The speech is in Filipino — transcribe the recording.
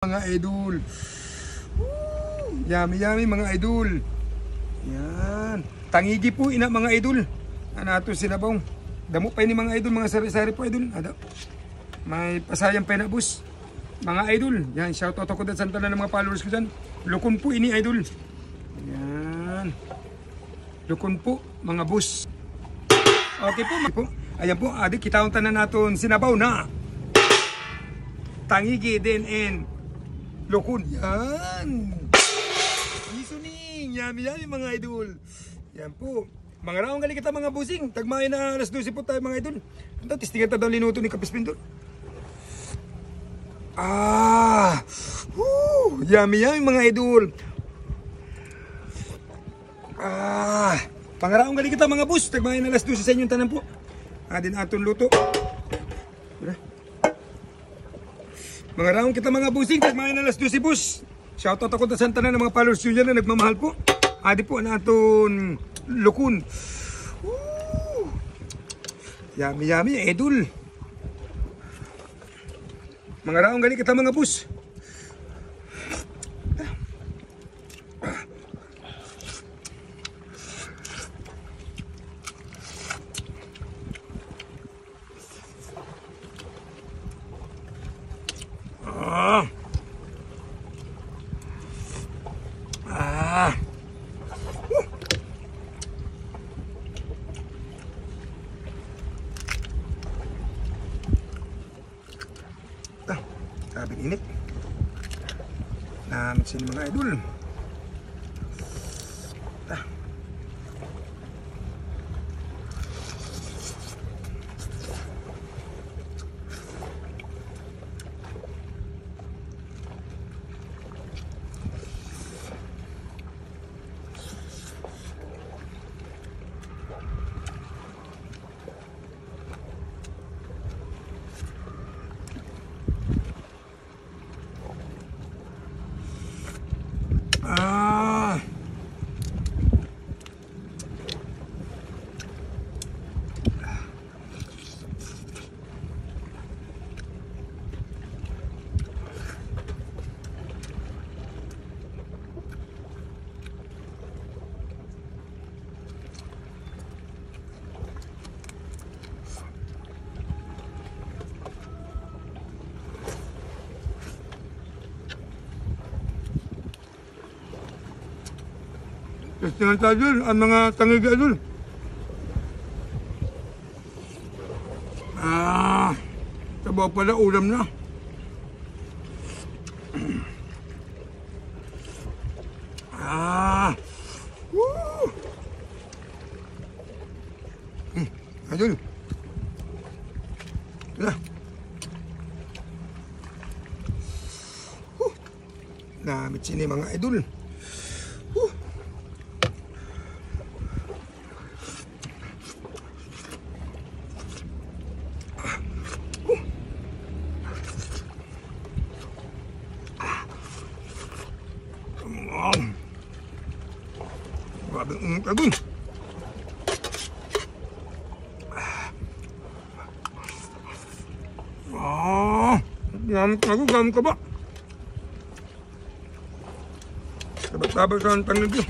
Mga idol. Yummy mga idol. Yan. Tangigi po ina mga idol. Anato sinabong. Damo pa ini mga idol, mga sari-sari po idol. May pasayang pa na bus. Mga idol. Yan, shout out ako sa tanan ng mga followers ko dyan. Lukon po ini idol. Yan. Lukon po mga bus. Okay po. Ayan po, adik kita tanan naton sinabaw na. Tangigi din and Lukon. Yan. Isuning. Yummy mga idol. Yan po. Mga raong gali kita mga busing. Tagmay na alas 12 po tayo mga idol. Ito, tistingan tayo linuto ni Kapispindol. Yummy mga idol. Mga raong gali kita mga bus. Tagmay na alas 12 sa inyong tanan po. Adin aton luto. Mga raong kita mga busing, tagmayan na alas 12 bus. Shoutout ako sa tanan ng mga followers nyo dyan na nagmamahal po. Adi po na aton Lukon. Yummy, idol. Mga raong gali kita mga bus. Sabing init. Namit sini mga idol. Testingan tayo dun, ang mga tangigi dun. Sabaw pala, ulam na. Idol. Tala. Namit sini mga idol. Grabe ang agong. Gamit ka ba? Sabat-sabat sa ang tanong ko.